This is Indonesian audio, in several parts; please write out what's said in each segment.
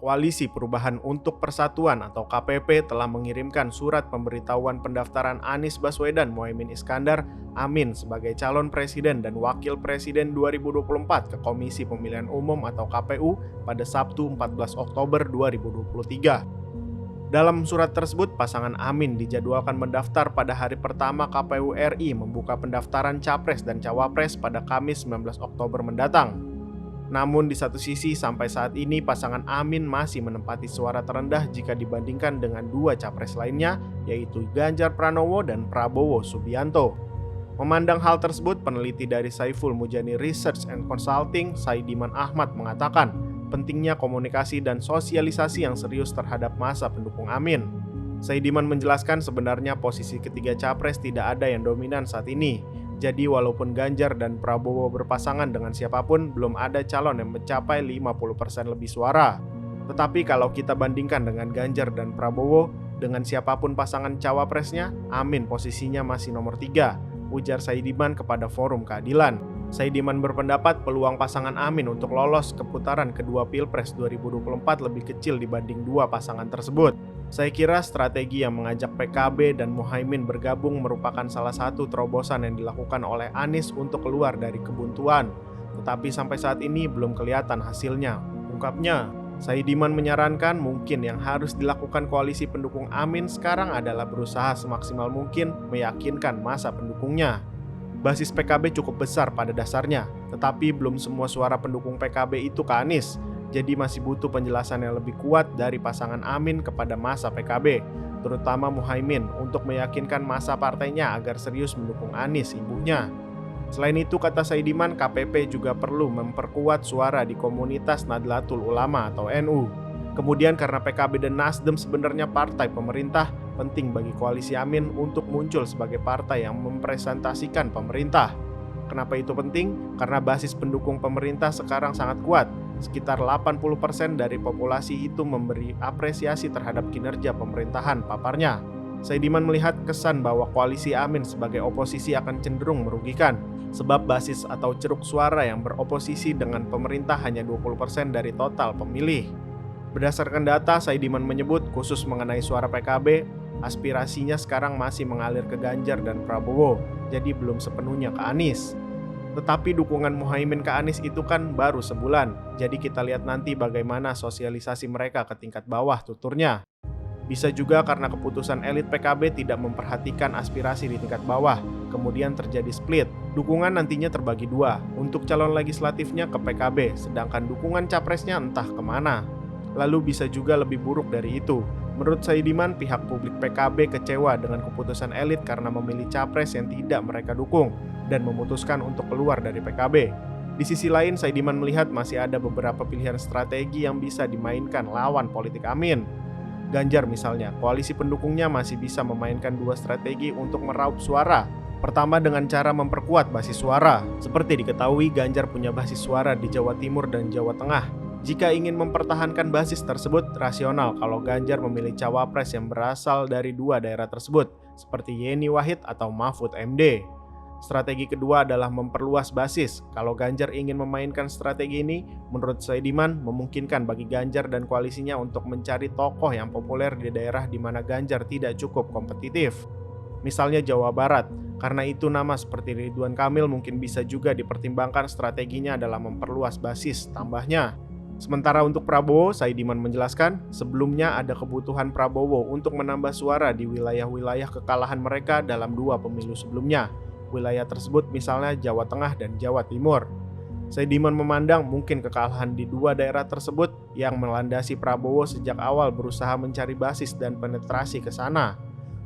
Koalisi Perubahan untuk Persatuan atau KPP telah mengirimkan surat pemberitahuan pendaftaran Anies Baswedan Muhaimin Iskandar Amin sebagai calon presiden dan wakil presiden 2024 ke Komisi Pemilihan Umum atau KPU pada Sabtu 14 Oktober 2023. Dalam surat tersebut, pasangan Amin dijadwalkan mendaftar pada hari pertama KPU RI membuka pendaftaran Capres dan Cawapres pada Kamis 19 Oktober mendatang. Namun di satu sisi sampai saat ini pasangan Amin masih menempati suara terendah jika dibandingkan dengan dua capres lainnya yaitu Ganjar Pranowo dan Prabowo Subianto. Memandang hal tersebut, peneliti dari Saiful Mujani Research and Consulting, Saidiman Ahmad mengatakan pentingnya komunikasi dan sosialisasi yang serius terhadap masa pendukung Amin. Saidiman menjelaskan sebenarnya posisi ketiga capres tidak ada yang dominan saat ini. Jadi walaupun Ganjar dan Prabowo berpasangan dengan siapapun, belum ada calon yang mencapai 50% lebih suara. Tetapi kalau kita bandingkan dengan Ganjar dan Prabowo, dengan siapapun pasangan cawapresnya, Amin posisinya masih nomor 3, ujar Saidiman kepada Forum Keadilan. Saidiman berpendapat peluang pasangan Amin untuk lolos ke putaran kedua Pilpres 2024 lebih kecil dibanding dua pasangan tersebut. Saya kira strategi yang mengajak PKB dan Muhaimin bergabung merupakan salah satu terobosan yang dilakukan oleh Anies untuk keluar dari kebuntuan. Tetapi sampai saat ini belum kelihatan hasilnya, ungkapnya. Saidiman menyarankan mungkin yang harus dilakukan koalisi pendukung Amin sekarang adalah berusaha semaksimal mungkin meyakinkan masa pendukungnya. Basis PKB cukup besar pada dasarnya, tetapi belum semua suara pendukung PKB itu ke Anies. Jadi masih butuh penjelasan yang lebih kuat dari pasangan Amin kepada masa PKB, terutama Muhaimin, untuk meyakinkan masa partainya agar serius mendukung Anies ibunya. Selain itu, kata Saidiman, KPP juga perlu memperkuat suara di komunitas Nahdlatul Ulama atau NU. Kemudian karena PKB dan Nasdem sebenarnya partai pemerintah, penting bagi koalisi Amin untuk muncul sebagai partai yang mempresentasikan pemerintah. Kenapa itu penting? Karena basis pendukung pemerintah sekarang sangat kuat. Sekitar 80% dari populasi itu memberi apresiasi terhadap kinerja pemerintahan, paparnya. Saidiman melihat kesan bahwa koalisi Amin sebagai oposisi akan cenderung merugikan, sebab basis atau ceruk suara yang beroposisi dengan pemerintah hanya 20% dari total pemilih. Berdasarkan data, Saidiman menyebut khusus mengenai suara PKB, aspirasinya sekarang masih mengalir ke Ganjar dan Prabowo, jadi belum sepenuhnya ke Anies. Tetapi dukungan Muhaimin ke Anies itu kan baru sebulan, jadi kita lihat nanti bagaimana sosialisasi mereka ke tingkat bawah, tuturnya. Bisa juga karena keputusan elit PKB tidak memperhatikan aspirasi di tingkat bawah, kemudian terjadi split. Dukungan nantinya terbagi dua, untuk calon legislatifnya ke PKB, sedangkan dukungan capresnya entah kemana. Lalu bisa juga lebih buruk dari itu. Menurut Saidiman, pihak publik PKB kecewa dengan keputusan elit karena memilih capres yang tidak mereka dukung dan memutuskan untuk keluar dari PKB. Di sisi lain, Saidiman melihat masih ada beberapa pilihan strategi yang bisa dimainkan lawan politik Amin. Ganjar misalnya, koalisi pendukungnya masih bisa memainkan dua strategi untuk meraup suara. Pertama dengan cara memperkuat basis suara. Seperti diketahui, Ganjar punya basis suara di Jawa Timur dan Jawa Tengah. Jika ingin mempertahankan basis tersebut, rasional kalau Ganjar memilih cawapres yang berasal dari dua daerah tersebut, seperti Yeni Wahid atau Mahfud MD. Strategi kedua adalah memperluas basis. Kalau Ganjar ingin memainkan strategi ini, menurut Saidiman memungkinkan bagi Ganjar dan koalisinya untuk mencari tokoh yang populer di daerah di mana Ganjar tidak cukup kompetitif. Misalnya Jawa Barat. Karena itu nama seperti Ridwan Kamil mungkin bisa juga dipertimbangkan strateginya adalah memperluas basis, tambahnya. Sementara untuk Prabowo, Saidiman menjelaskan, sebelumnya ada kebutuhan Prabowo untuk menambah suara di wilayah-wilayah kekalahan mereka dalam dua pemilu sebelumnya. Wilayah tersebut misalnya Jawa Tengah dan Jawa Timur. Saidiman memandang mungkin kekalahan di dua daerah tersebut yang melandasi Prabowo sejak awal berusaha mencari basis dan penetrasi ke sana.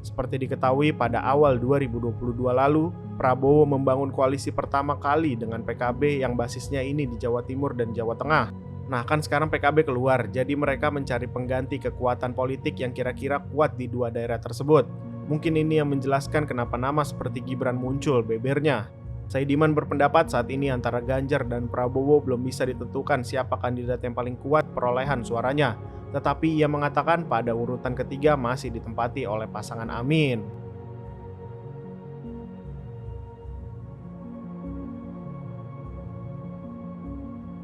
Seperti diketahui pada awal 2022 lalu, Prabowo membangun koalisi pertama kali dengan PKB yang basisnya ini di Jawa Timur dan Jawa Tengah. Nah kan sekarang PKB keluar, jadi mereka mencari pengganti kekuatan politik yang kira-kira kuat di dua daerah tersebut. Mungkin ini yang menjelaskan kenapa nama seperti Gibran muncul bebernya. Saidiman berpendapat saat ini antara Ganjar dan Prabowo belum bisa ditentukan siapa kandidat yang paling kuat perolehan suaranya. Tetapi ia mengatakan pada urutan ketiga masih ditempati oleh pasangan Amin.